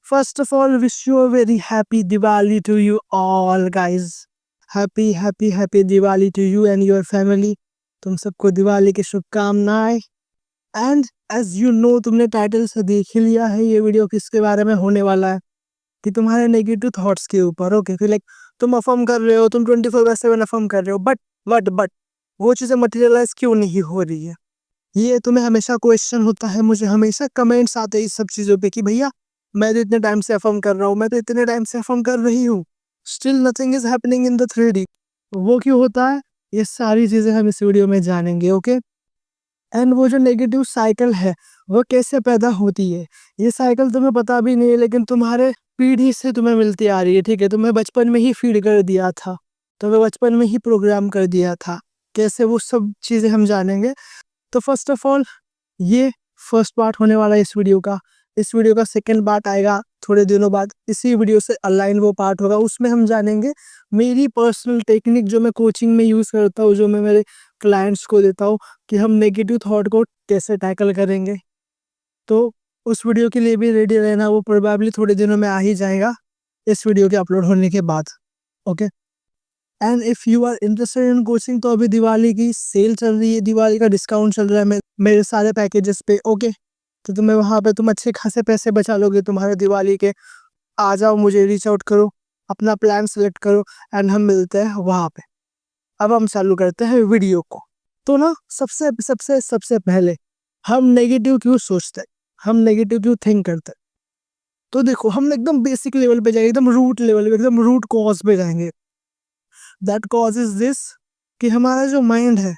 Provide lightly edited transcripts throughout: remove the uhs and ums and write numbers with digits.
First of all, wish you a very happy Diwali to you all guys. Happy Diwali to you and your family. तुम सबको दिवाली की शुभकामनाएं। And as you know, तुमने title से देख ही लिया है ये वीडियो किसके बारे में होने वाला है, कि तुम्हारे नेगेटिव थॉट्स के ऊपर। ओके, फिर लाइक तुम अफर्म कर रहे हो, तुम 24/7 अफर्म कर रहे हो, बट वो चीज़ें मटेरियलाइज क्यों नहीं हो रही है, ये तुम्हें हमेशा क्वेश्चन होता है। मुझे हमेशा कमेंट्स आते हैं इस सब चीज़ों पे कि भैया मैं तो इतने टाइम से अफर्म कर रहा हूँ, मैं तो इतने टाइम से अफर्म कर रही हूँ, still nothing is happening in the 3D। वो क्यों होता है, ये सारी चीज़ें हम इस वीडियो में जानेंगे। ओके, एंड वो जो नेगेटिव साइकिल है वो कैसे पैदा होती है, ये साइकिल तुम्हें पता भी नहीं है, लेकिन तुम्हारे पीढ़ी से तुम्हें मिलती आ रही है। ठीक है, तुम्हें बचपन में ही फीड कर दिया था, तुम्हें बचपन में ही प्रोग्राम कर दिया था। कैसे, वो सब चीज़ें हम जानेंगे। तो फर्स्ट ऑफ ऑल, ये फर्स्ट पार्ट होने वाला है इस वीडियो का। इस वीडियो का सेकंड पार्ट आएगा थोड़े दिनों बाद, इसी वीडियो से अलाइन वो पार्ट होगा। उसमें हम जानेंगे मेरी पर्सनल टेक्निक जो मैं कोचिंग में यूज़ करता हूँ, जो मैं मेरे क्लाइंट्स को देता हूँ, कि हम नेगेटिव थॉट को कैसे टैकल करेंगे। तो उस वीडियो के लिए भी रेडी रहना, वो प्रोबेबली थोड़े दिनों में आ ही जाएगा इस वीडियो के अपलोड होने के बाद। Okay, and if you are interested in coaching, तो अभी दिवाली की सेल चल रही है, दिवाली का डिस्काउंट चल रहा है मेरे सारे पैकेजेस पे। ओके, तो तुम्हें वहाँ पे तुम अच्छे खासे पैसे बचा लोगे तुम्हारे दिवाली के। आ जाओ, मुझे रीच आउट करो, अपना प्लान सेलेक्ट करो, एंड हम मिलते हैं वहाँ पे। अब हम चालू करते हैं वीडियो को। तो ना, सबसे सबसे सबसे पहले हम नेगेटिव क्यों सोचते हैं, हम नेगेटिव क्यों थिंक करते हैं। तो देखो, हम एकदम बेसिक लेवल पे जाएंगे, एकदम रूट लेवल पे, एकदम रूट कॉज पे जाएंगे। दैट कॉज इज दिस, कि हमारा जो माइंड है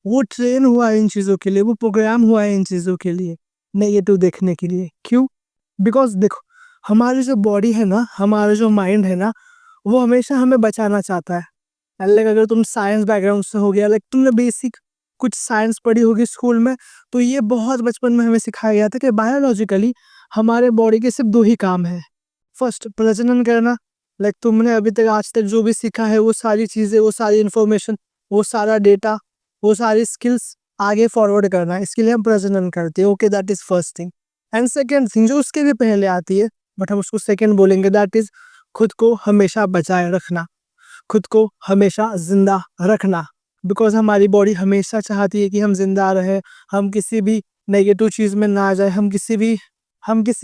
वो ट्रेन हुआ है इन चीज़ों के लिए, वो प्रोग्राम हुआ है इन चीज़ों के लिए, नेगेटिव देखने के लिए। क्यों? बिकॉज देखो, हमारी जो बॉडी है ना, हमारा जो माइंड है ना, वो हमेशा हमें बचाना चाहता है। लाइक अगर तुम साइंस बैकग्राउंड से हो गया, लाइक तुमने बेसिक कुछ साइंस पढ़ी होगी स्कूल में, तो ये बहुत बचपन में हमें सिखाया गया था कि बायोलॉजिकली हमारे बॉडी के सिर्फ 2 ही काम है। फर्स्ट, प्रजनन करना। लाइक तुमने अभी तक आज तक जो भी सीखा है, वो सारी चीज़ें, वो सारी इंफॉर्मेशन, वो सारा डेटा, वो सारी स्किल्स आगे फॉरवर्ड करना है, इसके लिए हम प्रजनन करते हैं। Okay, that is first thing. And second thing जो उसके भी पहले आती है, बट हम उसको सेकेंड बोलेंगे, दैट इज खुद को हमेशा बचाए रखना, खुद को हमेशा जिंदा रखना। बिकॉज हमारी बॉडी हमेशा चाहती है कि हम जिंदा रहे, हम किसी भी नेगेटिव चीज़ में ना जाए, हम किसी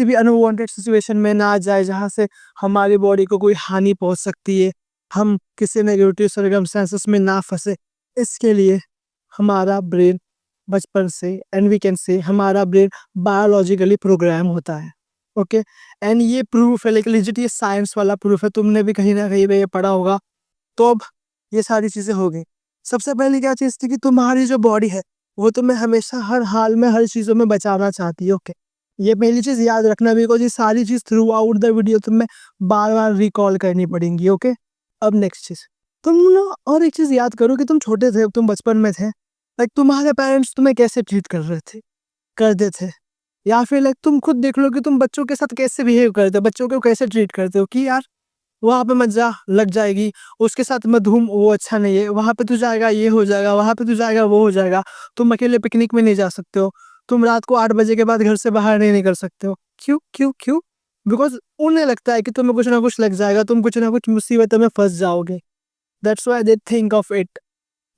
भी अनवांटेड सिचुएशन में ना जाए जहाँ से हमारी बॉडी को कोई हानि पहुँच सकती है, हम किसी नेगेटिव सर्कमस्टेंसेस में ना फंसे। इसके लिए हमारा ब्रेन बचपन से, एंड वी कैन से हमारा ब्रेन बायोलॉजिकली प्रोग्राम होता है। ओके, एंड ये प्रूफ है, लेकिन लेजिट ये साइंस वाला प्रूफ है, तुमने भी कहीं ना कहीं पे ये पढ़ा होगा। तो अब ये सारी चीज़ें हो गई। सबसे पहले क्या चीज़ थी, कि तुम्हारी जो बॉडी है वो तुम्हें हमेशा हर हाल में हर चीज़ों में बचाना चाहती है। ओके, ये पहली चीज़ याद रखना, बिकॉज ये सारी चीज़ थ्रू आउट द वीडियो तुम्हें बार बार रिकॉल करनी पड़ेंगी। ओके, अब नेक्स्ट चीज़, तुम ना और एक चीज़ याद करो कि तुम छोटे थे, तुम बचपन में थे, लाइक तुम्हारे पेरेंट्स तुम्हें कैसे ट्रीट कर रहे थे, करते थे, या फिर लाइक तुम खुद देख लो कि तुम बच्चों के साथ कैसे बिहेव करते हो, बच्चों को कैसे ट्रीट करते हो, कि यार वहाँ पे मत जा, लग जाएगी, उसके साथ मत घूम, वो अच्छा नहीं है, वहाँ पे तू जाएगा ये हो जाएगा, वहाँ पे तू जाएगा वो हो जाएगा, तुम अकेले पिकनिक में नहीं जा सकते हो, तुम रात को 8 बजे के बाद घर से बाहर नहीं निकल सकते हो। क्यों क्यों क्यों? बिकॉज उन्हें लगता है कि तुम्हें कुछ ना कुछ लग जाएगा, तुम कुछ ना कुछ मुसीबत में फंस जाओगे। That's why they think of it.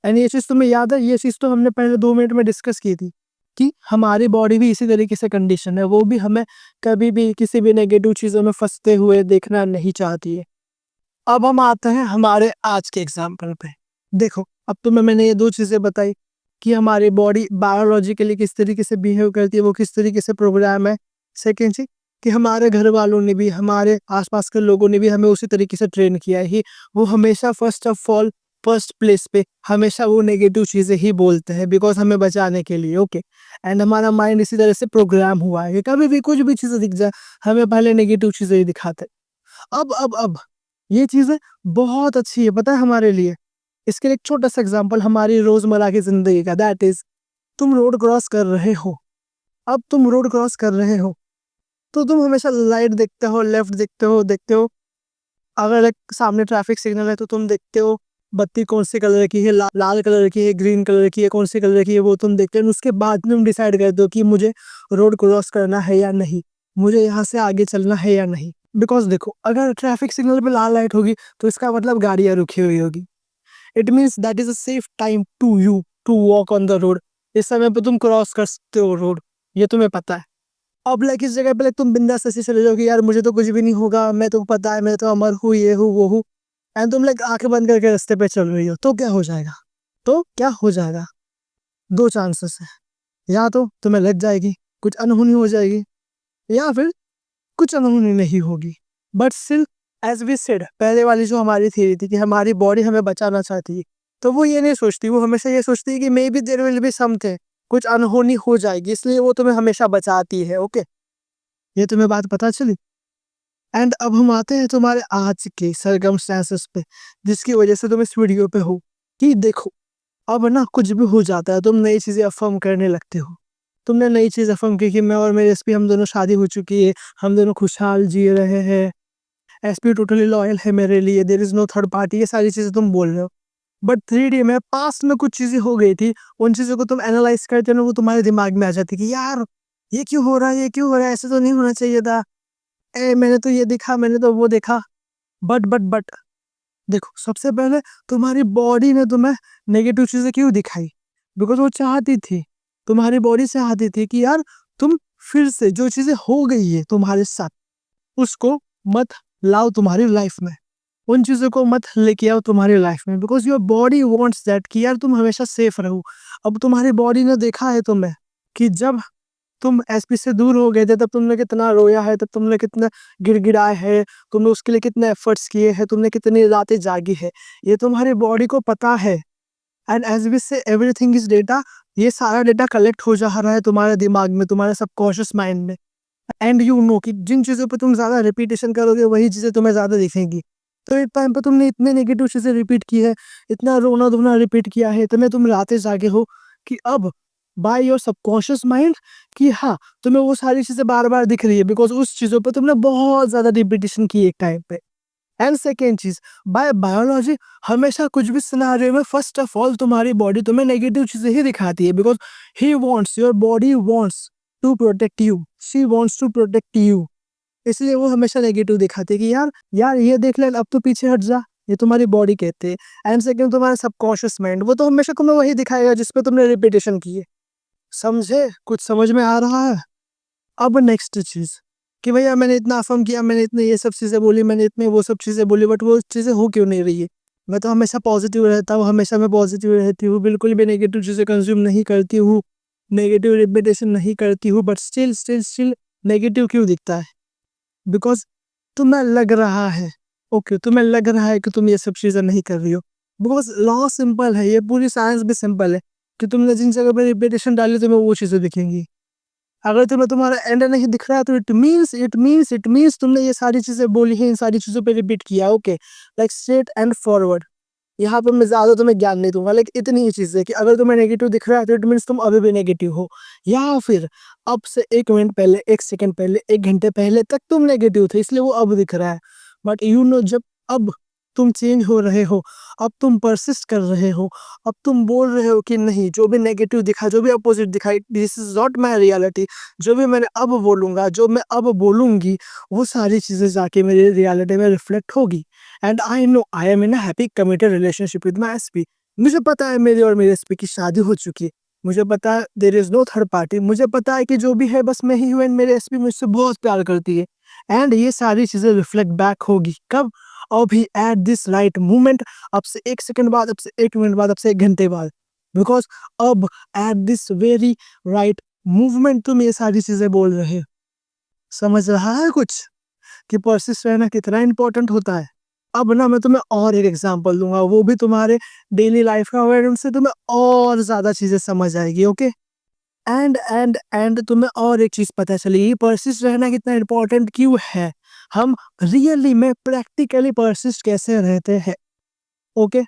And ये चीज़ तुम्हें याद है, ये चीज़ तो हमने पहले 2 मिनट में डिस्कस की थी, कि हमारी बॉडी भी इसी तरीके से कंडीशन है, वो भी हमें कभी भी किसी भी नेगेटिव चीज़ों में फंसते हुए देखना नहीं चाहती है। अब हम आते हैं हमारे आज के एग्जाम्पल पे। देखो, अब तुम्हें मैंने ये 2 चीज़ें बताई, कि हमारी बॉडी बायोलॉजिकली किस तरीके से बिहेव करती है, वो किस तरीके से प्रोग्राम है। सेकेंड चीज़, कि हमारे घर वालों ने भी, हमारे आसपास के लोगों ने भी हमें उसी तरीके से ट्रेन किया है, वो हमेशा first of all first place पे हमेशा वो नेगेटिव चीज़ें ही बोलते हैं, बिकॉज हमें बचाने के लिए। ओके, एंड हमारा माइंड इसी तरह से प्रोग्राम हुआ है कि कभी भी कुछ भी चीज़ें दिख जाए, हमें पहले नेगेटिव चीज़ें ही दिखाते हैं। अब ये चीज़ें बहुत अच्छी है, पता है हमारे लिए। इसके लिए एक छोटा सा एग्जांपल हमारी रोज़मर्रा की ज़िंदगी का, दैट इज़, तुम रोड क्रॉस कर रहे हो। अब तुम रोड क्रॉस कर रहे हो, तो तुम हमेशा लाइट देखते हो, लेफ्ट देखते हो। अगर एक सामने ट्रैफिक सिग्नल है, तो तुम देखते हो बत्ती कौन सी कलर की है, लाल कलर की है, ग्रीन कलर की है, कौन सी कलर की है, वो तुम देखते हो। उसके बाद तुम डिसाइड करते हो कि मुझे रोड क्रॉस करना है या नहीं। मुझे यहाँ से आगे चलना है या नहीं। बिकॉज देखो, अगर ट्रैफिक सिग्नल पे लाल लाइट होगी तो इसका मतलब गाड़ियाँ रुकी हुई होगी। It means that is a safe time to you to walk on the road. इस समय पे तुम क्रॉस कर सकते हो रोड, ये तुम्हें पता है। अब लाइक इस जगह पे लाइक तुम बिंदास ऐसे चले जाओ कि यार मुझे तो कुछ भी नहीं होगा, मैं तो पता है मैं तो अमर हूँ, ये हूँ वो हूँ, एंड तुम लाइक आंखें बंद करके रास्ते पे चल रही हो, तो क्या हो जाएगा? तो क्या हो जाएगा? दो चांसेस है, या तो तुम्हें लग जाएगी, कुछ अनहोनी हो जाएगी, या फिर कुछ अनहोनी नहीं होगी। But still, as we said, पहले वाली जो हमारी थ्योरी थी कि हमारी बॉडी हमें बचाना चाहती है, तो वो ये नहीं सोचती, वो हमेशा ये सोचती है कि maybe there will be something, कुछ अनहोनी हो जाएगी, इसलिए वो तुम्हें हमेशा बचाती है। ओके, ये तुम्हें बात पता चली। एंड अब हम आते हैं तुम्हारे आज के सर्कमस्टेंसेस पे, जिसकी वजह से तुम इस वीडियो पे हो। कि देखो, अब ना कुछ भी हो जाता है, तुम नई चीजें अफर्म करने लगते हो। तुमने नई चीज अफर्म की कि मैं और मेरे एसपी, हम दोनों शादी हो चुकी है, हम दोनों खुशहाल जी रहे हैं, एसपी टोटली लॉयल है मेरे लिए, there is no third party, ये सारी चीजें तुम बोल रहे हो। बट 3D में पास्ट में कुछ चीजें हो गई थी, उन चीजों को तुम एनालाइज करते हो ना, वो तुम्हारे दिमाग में आ जाती कि यार ये क्यों हो रहा है, ये क्यों हो रहा है, ऐसे तो नहीं होना चाहिए था, मैंने तो ये देखा, मैंने तो वो देखा। बट देखो, सबसे पहले तुम्हारी बॉडी ने तुम्हें नेगेटिव चीजें क्यों दिखाई? बिकॉज वो चाहती थी, तुम्हारी बॉडी चाहती थी कि यार तुम फिर से जो चीजें हो गई है तुम्हारे साथ, उसको मत लाओ तुम्हारी लाइफ में, उन चीजों को मत लेके आओ तुम्हारी लाइफ में, because your body wants that कि यार तुम हमेशा सेफ रहो। अब तुम्हारी बॉडी ने देखा है तुम्हें कि जब तुम एसपी से दूर हो गए थे, तब तुमने कितना रोया है, तब तुमने कितना गिड़गिड़ाए है, तुमने उसके लिए कितने एफर्ट्स किए हैं, तुमने कितनी रातें जागी है, ये तुम्हारी बॉडी को पता है। एंड एज वी से एवरीथिंग इज डेटा, ये सारा डेटा कलेक्ट हो जा रहा है तुम्हारे दिमाग में, तुम्हारे सबकॉन्शियस माइंड में। एंड यू नो कि जिन चीज़ों पे तुम ज़्यादा रिपीटेशन करोगे वही चीज़ें तुम्हें ज़्यादा दिखेंगी। तो एक टाइम पे तुमने इतने नेगेटिव चीज़ें रिपीट की है, इतना रोना धोना रिपीट किया है, इतने तुम रातें जागे हो कि अब बाय योर सबकॉन्शियस माइंड कि हाँ, तुम्हें वो सारी चीज़ें बार बार दिख रही है, बिकॉज उस चीज़ों पे तुमने बहुत ज़्यादा रिपीटेशन की एक टाइम पे। एंड सेकेंड चीज, बाय बायोलॉजी, हमेशा कुछ भी सिनारियो में फर्स्ट ऑफ ऑल तुम्हारी बॉडी तुम्हें नेगेटिव चीजें ही दिखाती है, because he wants, your body wants to protect you, she wants to protect you. इसलिए वो हमेशा नेगेटिव दिखाती है कि यार यार ये देख ले, अब तो पीछे हट जा, ये तुम्हारी बॉडी कहते हैं। एंड सेकेंड, तुम्हारा सबकॉन्शियस माइंड, वो तो हमेशा तुम्हें वही दिखाएगा जिसपे तुमने रिपीटेशन की है। समझे? कुछ समझ में आ रहा है? अब नेक्स्ट चीज कि भैया मैंने इतना अफर्म किया, मैंने इतने ये सब चीज़ें बोली, मैंने इतने वो सब चीज़ें बोली, बट वो चीज़ें हो क्यों नहीं रही है? मैं तो हमेशा पॉजिटिव रहता हूँ, हमेशा मैं पॉजिटिव रहती हूँ, बिल्कुल भी नेगेटिव चीज़ें कंज्यूम नहीं करती हूँ, नेगेटिव रिपीटेशन नहीं करती हूँ, but still still still negative क्यों दिखता है? बिकॉज तुम्हें लग रहा है, ओके, तुम्हें लग रहा है कि तुम ये सब चीज़ें नहीं कर रही हो। बिकॉज लॉ सिंपल है, ये पूरी साइंस भी सिंपल है कि तुमने जिन जगह पर रिपीटेशन डाली तुम्हें वो चीज़ें दिखेंगी। अगर तुम्हें तुम्हारा एंड नहीं दिख रहा है तो इट मीन्स तुमने ये सारी चीजें बोली है, इन सारी चीजों पे रिपीट किया। Okay, like straight and forward, यहाँ पे मैं ज्यादा तुम्हें ज्ञान नहीं दूंगा, लेकिन इतनी ही चीज है कि अगर तुम्हें नेगेटिव दिख रहा है तो इट मीन्स तुम अभी भी नेगेटिव हो, या फिर अब से 1 मिनट पहले, 1 सेकंड पहले, 1 घंटे पहले तक तुम नेगेटिव थे, इसलिए वो अब दिख रहा है। बट यू नो, जब अब तुम चेंज हो रहे हो, अब तुम परसिस्ट कर रहे हो, अब तुम बोल रहे हो कि नहीं, जो भी नेगेटिव दिखा, जो भी अपोजिट दिखाई, this is not my reality, जो भी मैंने अब बोलूंगा, जो मैं अब बोलूंगी, वो सारी चीजें जाके मेरी रियलिटी में रिफ्लेक्ट होगी। And I know I am in a happy committed relationship with my SP. मुझे पता है मेरी और मेरे एसपी की शादी हो चुकी है, मुझे पता है there is no third party, मुझे पता है कि जो भी है बस मैं ही हूँ, एंड मेरे एसपी मुझसे बहुत प्यार करती है। एंड ये सारी चीजें रिफ्लेक्ट बैक होगी कब? अभी एट दिस राइट मोमेंट, अब से 1 सेकंड बाद, अब से 1 मिनट बाद, अब से 1 घंटे बाद। बिकॉज अब at this very right movement तुम ये सारी चीजें बोल रहे हो। समझ रहा है कुछ कि परसिस्ट रहना कितना इंपॉर्टेंट होता है? अब ना मैं तुम्हें और एक एग्जांपल दूंगा, वो भी तुम्हारे डेली लाइफ का होगा, उनसे तुम्हें और ज्यादा चीजें समझ आएगी। ओके, एंड तुम्हें और एक चीज पता चलेगी परसिस्ट रहना कितना इंपॉर्टेंट क्यों है, हम रियली में प्रैक्टिकली परसिस्ट कैसे रहते हैं। ओके,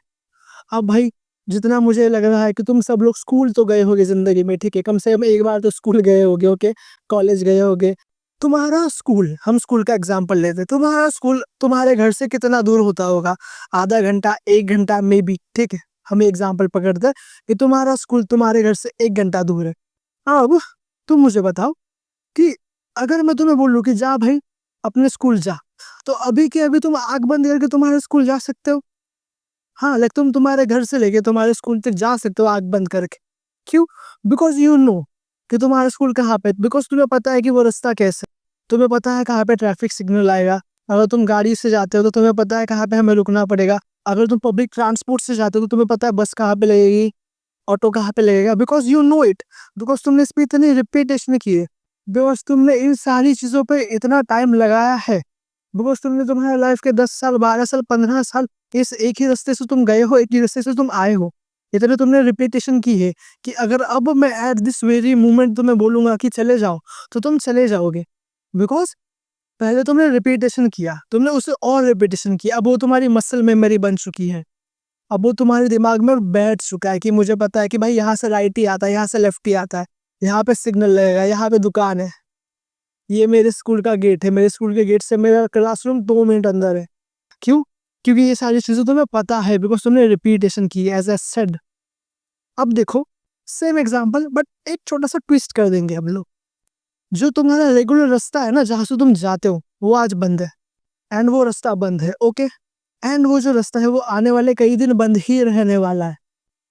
अब भाई, जितना मुझे लग रहा है कि तुम सब लोग स्कूल तो गए होगे जिंदगी में, ठीक है, कम से कम एक बार तो स्कूल गए होगे। ओके, कॉलेज गए होगे। तुम्हारा स्कूल, हम स्कूल का एग्जाम्पल लेते हैं, तुम्हारा स्कूल तुम्हारे घर से कितना दूर होता होगा? आधा घंटा, 1 घंटा मे बी, ठीक है, हम एग्जाम्पल पकड़ते हैं कि तुम्हारा स्कूल तुम्हारे घर से 1 घंटा दूर है। अब तुम मुझे बताओ कि अगर मैं तुम्हें बोलूँ कि जा भाई अपने स्कूल जा, तो अभी के अभी तुम आँख बंद करके तुम्हारे स्कूल जा सकते हो? हाँ, लाइक तुम तुम्हारे घर से लेके तुम्हारे स्कूल तक जा सकते हो आँख बंद करके। क्यों? बिकॉज़ यू नो कि तुम्हारा स्कूल कहाँ पे है, बिकॉज़ तुम्हें पता है कि वो रास्ता कैसा है। तुम्हें पता है कहाँ पे ट्रैफिक सिग्नल आएगा। अगर तुम गाड़ी से जाते हो तो तुम्हें पता है कहाँ पे हमें रुकना पड़ेगा। अगर तुम पब्लिक ट्रांसपोर्ट से जाते हो तो तुम्हें पता है बस कहाँ पे लगेगी, ऑटो कहाँ पे लगेगा, because you know it. Because तुमने इस पे इतनी रिपीटेशन की है। बिकॉज़ तुमने इन सारी चीज़ों पे इतना टाइम लगाया है। बिकॉज़ तुमने तुम्हारे लाइफ़ के 10 साल, 12 साल, 15 साल इस एक ही रास्ते से तुम गए हो, एक ही रास्ते से तुम आए हो। इतने तुमने रिपीटेशन की है कि अगर अब मैं एट दिस वेरी मोमेंट तुम्हें बोलूँगा कि चले जाओ, तो तुम चले जाओगे। बिकॉज़ पहले तुमने रिपीटेशन किया, तुमने उसे और रिपीटेशन किया, अब वो तुम्हारी मसल मेमोरी बन चुकी है। अब वो तुम्हारे दिमाग में बैठ चुका है कि मुझे पता है कि भाई यहाँ से राइट ही आता है, यहाँ से लेफ्ट ही आता है, यहाँ पे सिग्नल लगेगा, यहाँ पे दुकान है, ये मेरे स्कूल का गेट है, मेरे स्कूल के गेट से मेरा क्लासरूम 2 मिनट अंदर है। क्यों? क्योंकि ये सारी चीज़ें तुम्हें पता है, बिकॉज़ तुमने रिपीटेशन की है, एज़ आई सेड। अब देखो, सेम एग्ज़ाम्पल बट एक छोटा-सा ट्विस्ट कर देंगे हम लोग। जो तुम्हारा रेगुलर रास्ता है ना, जहाँ से तुम जाते हो, वो आज बंद है एंड वो रास्ता बंद है, ओके? एंड वो जो रास्ता है, वो आने वाले कई दिन बंद ही रहने वाला है।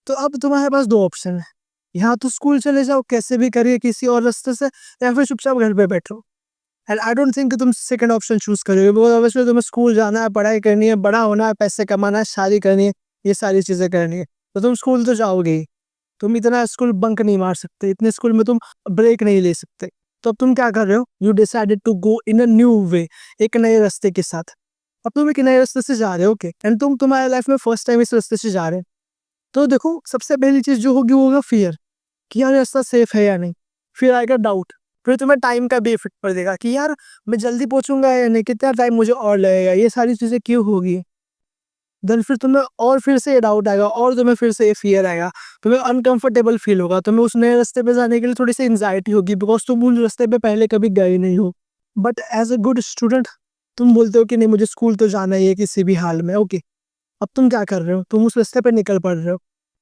तो अब तुम्हारे पास 2 ऑप्शन है। या तो स्कूल चले जाओ कैसे भी करके किसी और रास्ते से, या फिर चुपचाप घर पे बैठो। एंड आई डोंट थिंक कि तुम सेकंड ऑप्शन चूज़ करोगे, बिकॉज़ ऑब्वियसली तुम्हें स्कूल जाना है, पढ़ाई करनी है, बड़ा होना है, पैसे कमाना है, शादी करनी है, ये सारी चीज़ें करनी है। तो तुम स्कूल तो जाओगे ही। तुम इतना स्कूल बंक नहीं मार सकते, इतने स्कूल में तुम ब्रेक नहीं ले सकते। तो अब तुम क्या कर रहे हो? You decided to go in a new way, एक नए रास्ते के साथ। अब तुम एक नए रास्ते से जा रहे हो, ओके? एंड तुम तुम्हारे लाइफ में फर्स्ट टाइम इस रास्ते से जा रहे हो। तो देखो, सबसे पहली चीज़ जो होगी वो होगा फ़ियर, कि यार रास्ता सेफ है या नहीं। फिर आएगा डाउट, फिर तुम्हें टाइम का भी इफ़ेक्ट पड़ेगा कि यार मैं जल्दी पहुँचूँगा या नहीं, कितना टाइम मुझे और लगेगा, ये सारी चीज़ें क्यों होगी? देन फिर तुम्हें और फिर से ये डाउट आएगा और तुम्हें फिर से ये फ़ियर आएगा। तुम्हें अनकंफर्टेबल फ़ील होगा, तुम्हें उस नए रास्ते पे जाने के लिए थोड़ी-सी एंग्ज़ायटी होगी, बिकॉज़ तुम उस रास्ते पे पहले कभी गए नहीं हो। But as a good student तुम बोलते हो कि नहीं, मुझे स्कूल तो जाना ही है किसी भी हाल में, ओके। अब तुम क्या कर रहे हो? तुम उस रास्ते पे निकल पड़ रहे हो।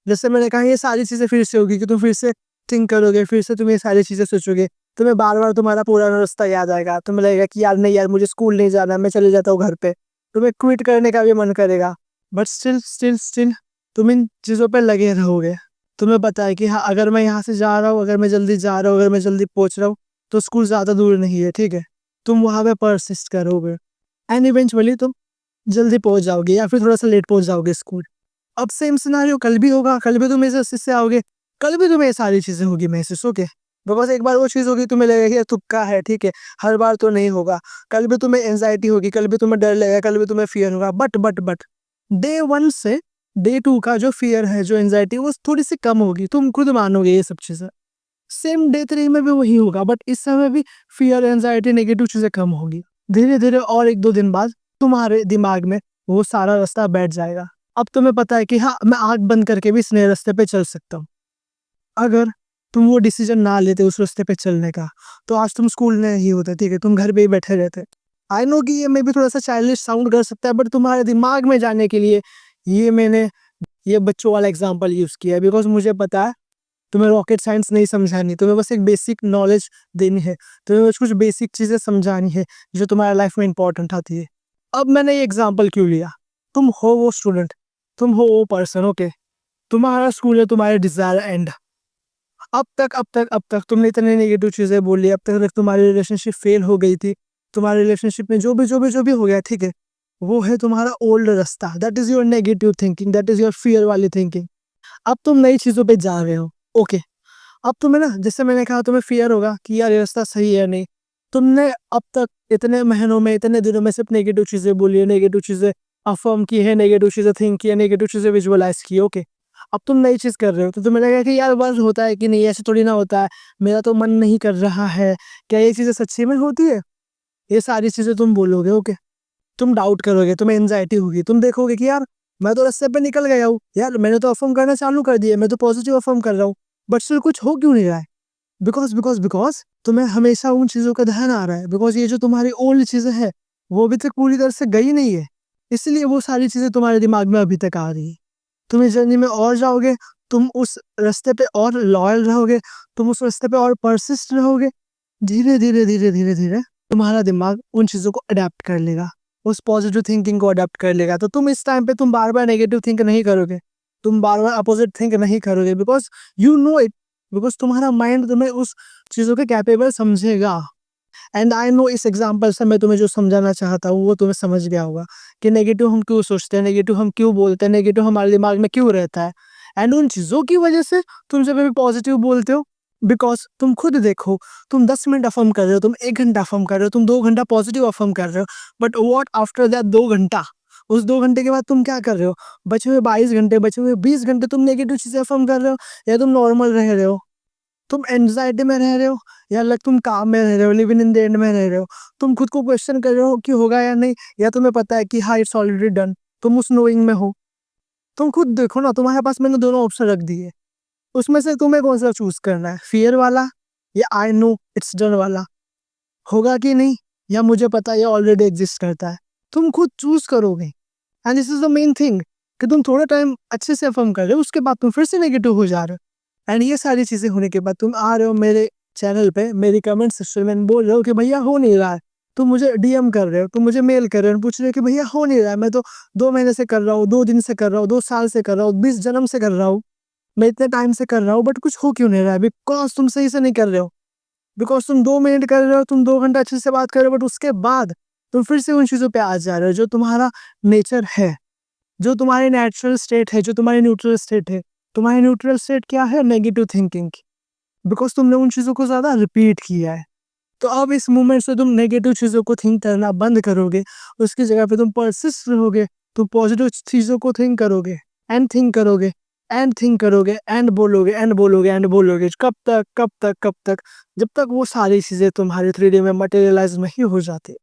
जैसे मैंने कहा, ये सारी चीज़ें फिर से होगी कि तुम फिर से थिंक करोगे, फिर से तुम ये सारी चीज़ें सोचोगे। तुम्हें बार-बार तुम्हारा पुराना रास्ता याद आएगा। तुम्हें लगेगा कि यार नहीं यार, मुझे स्कूल नहीं जाना, मैं चले जाता हूँ घर पे। तुम्हें क्विट करने का भी मन करेगा। बट स्टिल तुम इन चीज़ों पे लगे रहोगे। तुम्हें पता है कि हाँ, अगर मैं यहाँ से जा रहा हूँ, अगर मैं जल्दी जा रहा हूँ, अगर मैं जल्दी पहुँच रहा हूँ, तो स्कूल ज़्यादा दूर नहीं है, ठीक है? तुम वहाँ पे परसिस्ट करोगे एंड इवेंचुअली तुम जल्दी पहुँच जाओगे या फिर थोड़ा-सा लेट पहुँच जाओगे स्कूल। अब सेम सिनेरियो कल भी होगा, कल भी तुम इस रास्ते से आओगे, कल भी तुम्हें ये सारी चीज़ें होगी महसूस, ओके? बिकॉज़ एक बार वो चीज़ होगी, तुम्हें लगेगा कि ये तुक्का है, ठीक है? हर बार तो नहीं होगा। कल भी तुम्हें एंग्ज़ायटी होगी, कल भी तुम्हें डर लगेगा, कल भी तुम्हें फ़ियर होगा। बट डे 1 से डे 2 का जो फ़ियर है, जो एंग्ज़ायटी, वो थोड़ी-सी कम होगी, तुम खुद मानोगे ये सब चीज़ें। सेम डे 3 में भी वही होगा, बट इस समय भी फ़ियर, एंग्ज़ायटी, नेगेटिव चीज़ें कम होगी। धीरे-धीरे और 1-2 दिन बाद तुम्हारे दिमाग में वो सारा रास्ता बैठ जाएगा। अब तुम्हें पता है कि हाँ, मैं आँख बंद करके भी इस नए रास्ते पे चल सकता हूँ। अगर तुम वो डिसीज़न ना लेते उस रास्ते पे चलने का, तो आज तुम स्कूल में ही होते, ठीक है? तुम घर पे ही बैठे रहते। आई नो कि ये मे बी थोड़ा-सा चाइल्डिश साउंड कर सकता है, बट तुम्हारे दिमाग में जाने के लिए ये मैंने ये बच्चों वाला एग्ज़ाम्पल यूज़ किया है, बिकॉज़ मुझे पता है तुम्हें रॉकेट साइंस नहीं समझानी, तुम्हें बस एक बेसिक नॉलेज देनी है, तुम्हें बस कुछ बेसिक चीज़ें समझानी है, जो तुम्हारे लाइफ़ में इम्पोर्टेंट आती है। अब मैंने ये एग्ज़ाम्पल क्यों लिया? तुम हो वो स्टूडेंट, तुम हो वो पर्सन, ओके? तुम्हारा स्कूल है, तुम्हारे डिज़ायर एंड। अब तक तुमने इतनी नेगेटिव चीज़ें बोली, अब तक तुम्हारी रिलेशनशिप फेल हो गई थी। तुम्हारे रिलेशनशिप में जो भी हो गया, ठीक है? वो है तुम्हारा ओल्ड रास्ता, that is your negative thinking, that is your fear वाली थिंकिंग। अब तुम नई चीज़ों पे जा रहे हो, ओके। अब तुम्हें ना, जैसे मैंने कहा, तुम्हें फ़ियर होगा कि यार ये रास्ता सही है या नहीं। तुमने अब तक इतने महीनों में, इतने दिनों में सिर्फ़ नेगेटिव चीज़ें बोली है, नेगेटिव चीज़ें अफ़र्म की है, नेगेटिव चीज़ें थिंक की है, नेगेटिव चीज़ें विजुअलाइज़ की है, ओके। अब तुम नई चीज़ कर रहे हो, तो तुम्हें लगेगा कि यार बस होता है कि नहीं, ऐसे थोड़ी ना होता है, मेरा तो मन नहीं कर रहा है, क्या ये चीज़ें सच्ची में होती है? ये सारी चीज़ें तुम बोलोगे, ओके। तुम डाउट करोगे, तुम्हें एंग्ज़ायटी होगी, तुम देखोगे कि यार मैं तो रास्ते पे निकल गया हूँ, यार मैंने तो अफ़र्म करना चालू कर दिया है, मैं तो पॉज़िटिव अफ़र्म कर रहा हूँ, बट स्टिल कुछ हो क्यों नहीं रहा है? बिकॉज़ तुम्हें हमेशा उन चीज़ों का ध्यान आ रहा है, बिकॉज़ ये जो तुम्हारी ओल्ड चीज़ें हैं, वो अभी तक पूरी तरह से गई नहीं है, इसलिए वो सारी चीज़ें तुम्हारे दिमाग में अभी तक आ रही है। तुम इस जर्नी में और जाओगे, तुम उस रास्ते पे और लॉयल रहोगे, तुम उस रास्ते पे और पर्सिस्ट रहोगे, धीरे धीरे धीरे धीरे धीरे तुम्हारा दिमाग उन चीज़ों को अडेप्ट कर लेगा, उस पॉजिटिव थिंकिंग को अडेप्ट कर लेगा। तो तुम इस टाइम पे तुम बार बार नेगेटिव थिंक नहीं करोगे, तुम बार बार अपोजिट थिंक नहीं करोगे, because you know it, because तुम्हारा माइंड तुम्हें उस चीज़ों के कैपेबल समझेगा। एंड आई नो इस एग्जाम्पल से मैं तुम्हें जो समझाना चाहता हूँ वो तुम्हें समझ गया होगा कि नेगेटिव हम क्यों सोचते हैं, नेगेटिव हम क्यों बोलते हैं, नेगेटिव हमारे दिमाग में क्यों रहता है। एंड उन चीज़ों की वजह से तुम जब भी पॉजिटिव बोलते हो, बिकॉज तुम खुद देखो, तुम 10 मिनट अफर्म कर रहे हो, तुम 1 घंटा अफर्म कर रहे हो, तुम 2 घंटा पॉजिटिव अफर्म कर रहे हो, बट वॉट आफ्टर दैट 2 घंटा, उस 2 घंटे के बाद तुम क्या कर रहे हो? बचे हुए 22 घंटे, बचे हुए 20 घंटे तुम नेगेटिव चीज़ें अफर्म कर रहे हो, या तुम नॉर्मल रह रहे हो, तुम एंजाइटी में रह रहे हो, या लग तुम काम में रह रहे हो, लिविंग इन द एंड में रह रहे हो, तुम खुद को क्वेश्चन कर रहे हो कि होगा या नहीं, या तुम्हें पता है कि हाँ इट्स ऑलरेडी डन, तुम उस नोइंग में हो। तुम खुद देखो ना, तुम्हारे पास मैंने दोनों ऑप्शन रख दिए, उसमें से तुम्हें कौन सा चूज करना है, फियर वाला या आई नो इट्स डन वाला, होगा कि नहीं, या मुझे पता है ये ऑलरेडी एग्जिस्ट करता है। तुम खुद चूज करोगे। And this is the main thing कि तुम थोड़ा टाइम अच्छे से अफर्म कर रहे हो, उसके बाद तुम फिर से नेगेटिव हो जा रहे हो। एंड ये सारी चीजें होने के बाद तुम आ रहे हो मेरे चैनल पे, मेरी कमेंट सेक्शन में बोल रहे हो कि भैया हो नहीं रहा है, तुम मुझे डीएम कर रहे हो, तुम मुझे मेल कर रहे हो, पूछ रहे हो कि भैया हो नहीं रहा है, मैं तो 2 महीने से कर रहा हूँ, 2 दिन से कर रहा हूँ, 2 साल से कर रहा हूँ, 20 जन्म से कर रहा हूँ, मैं इतने टाइम से कर रहा हूँ, बट कुछ हो क्यों नहीं रहा है? बिकॉज तुम सही से नहीं कर रहे हो, बिकॉज तुम 2 मिनट कर रहे हो, तुम 2 घंटा अच्छे से बात कर रहे हो, बट उसके बाद तुम फिर से उन चीज़ों पे आ जा रहे हो जो तुम्हारा नेचर है, जो तुम्हारी नेचुरल स्टेट है, जो तुम्हारी न्यूट्रल स्टेट है। तुम्हारी न्यूट्रल स्टेट क्या है? नेगेटिव थिंकिंग, बिकॉज तुमने उन चीज़ों को ज़्यादा रिपीट किया है। तो अब इस मोमेंट से तुम नेगेटिव चीज़ों को थिंक करना बंद करोगे, उसकी जगह पे तुम परसिस्ट रहोगे, तुम पॉजिटिव चीज़ों को थिंक करोगे, एंड थिंक करोगे, एंड थिंक करोगे, एंड बोलोगे, एंड बोलोगे, एंड बोलोगे। कब तक, कब तक, कब तक? जब तक वो सारी चीज़ें तुम्हारे 3D में मटेरियलाइज नहीं हो जाती,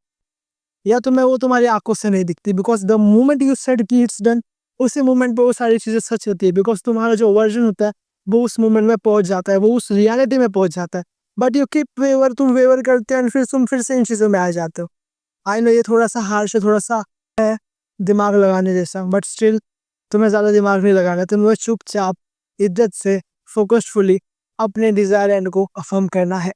या तुम्हें वो तुम्हारी आंखों से नहीं दिखती, because the moment you said कि इट्स डन, उसी मोमेंट पे वो सारी चीज़ें सच होती है, बिकॉज तुम्हारा जो वर्जन होता है वो उस मोमेंट में पहुंच जाता है, वो उस रियलिटी में पहुंच जाता है। बट यू कीप वेवर, तुम वेवर करते हो, एंड फिर तुम फिर से इन चीज़ों में आ जाते हो। आई नो ये थोड़ा सा हार्श है, थोड़ा सा है दिमाग लगाने जैसा, बट स्टिल तुम्हें ज़्यादा दिमाग नहीं लगाना, तुम्हें चुपचाप इज्जत से फोकसफुली अपने डिज़ायर एंड को अफर्म करना है।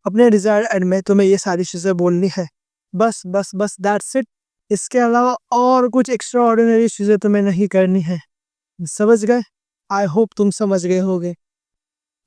अपने डिज़ायर एंड में तुम्हें ये सारी चीज़ें बोलनी है, बस बस बस, दैट्स इट। इसके अलावा और कुछ एक्स्ट्रा ऑर्डिनरी चीज़ें तुम्हें नहीं करनी है। समझ गए? आई होप तुम समझ गए होगे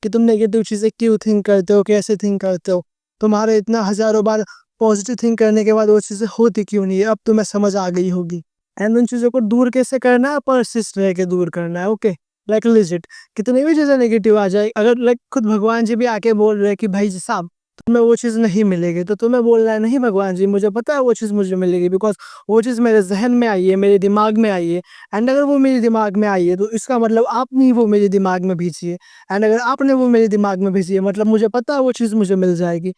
कि तुम नेगेटिव चीज़ें क्यों थिंक करते हो, कैसे थिंक करते हो, तुम्हारे इतना हज़ारों बार पॉजिटिव थिंक करने के बाद वो चीज़ें होती क्यों नहीं है, अब तुम्हें समझ आ गई होगी। एंड उन चीज़ों को दूर कैसे करना है? परसिस्ट रह के दूर करना है, ओके? लाइक लिजिट कितनी भी चीज़ें नेगेटिव आ जाए, अगर लाइक खुद भगवान जी भी आके बोल रहे हैं कि भाई साहब तुम्हें वो चीज़ नहीं मिलेगी, तो तुम्हें बोलना है नहीं भगवान जी मुझे पता है वो चीज़ मुझे मिलेगी, बिकॉज वो चीज़ मेरे जहन में आई है, मेरे दिमाग में आई है। एंड अगर वो मेरे दिमाग में आई है तो इसका मतलब आपने ही वो मेरे दिमाग में भेजी है। एंड अगर आपने वो मेरे दिमाग में भेजी है मतलब मुझे पता है वो चीज़ मुझे मिल जाएगी।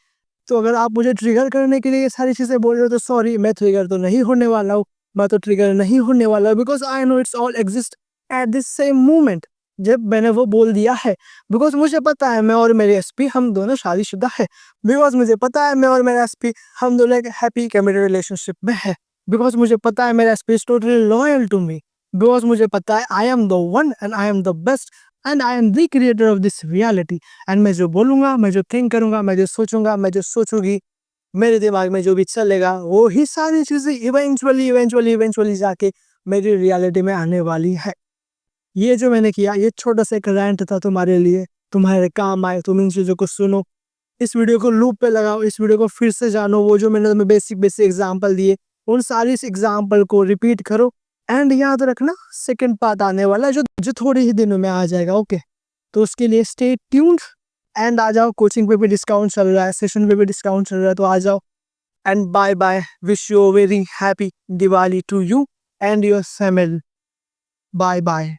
तो अगर आप मुझे ट्रिगर करने के लिए ये सारी चीज़ें बोल रहे हो तो सॉरी, मैं ट्रिगर तो नहीं होने वाला हूँ, मैं तो ट्रिगर नहीं होने वाला, because I know it's all exist at this same moment जब मैंने वो बोल दिया है। बिकॉज मुझे पता है मैं और मेरे एसपी हम दोनों शादीशुदा है, बिकॉज मुझे पता है मैं और मेरा एसपी हम दोनों एक हैप्पी कमिटेड रिलेशनशिप में है, बिकॉज मुझे पता है मेरा SP is totally loyal to me, because मुझे पता है I am the one and I am the best and I am the creator of this reality. And मैं जो बोलूँगा, मैं जो थिंक करूँगा, मैं जो सोचूंगा, मैं जो सोचूंगी, मेरे दिमाग में जो भी चलेगा वो ही सारी चीज़ें इवेंचुअली इवेंचुअली इवेंचुअली जाके मेरी रियलिटी में आने वाली है। ये जो मैंने किया ये छोटा सा एक रैंट था तुम्हारे लिए, तुम्हारे काम आए, तुम इन चीज़ों को सुनो, इस वीडियो को लूप पे लगाओ, इस वीडियो को फिर से जानो, वो जो मैंने तुम्हें बेसिक बेसिक एग्जांपल दिए उन सारी एग्जांपल को रिपीट करो। एंड याद रखना सेकंड पार्ट आने वाला है जो जो थोड़े ही दिनों में आ जाएगा, ओके? तो उसके लिए स्टे ट्यून्ड एंड आ जाओ, कोचिंग पे भी डिस्काउंट चल रहा है, सेशन पे भी डिस्काउंट चल रहा है, तो आ जाओ। And bye bye, wish you very happy Diwali to you and your family. Bye bye.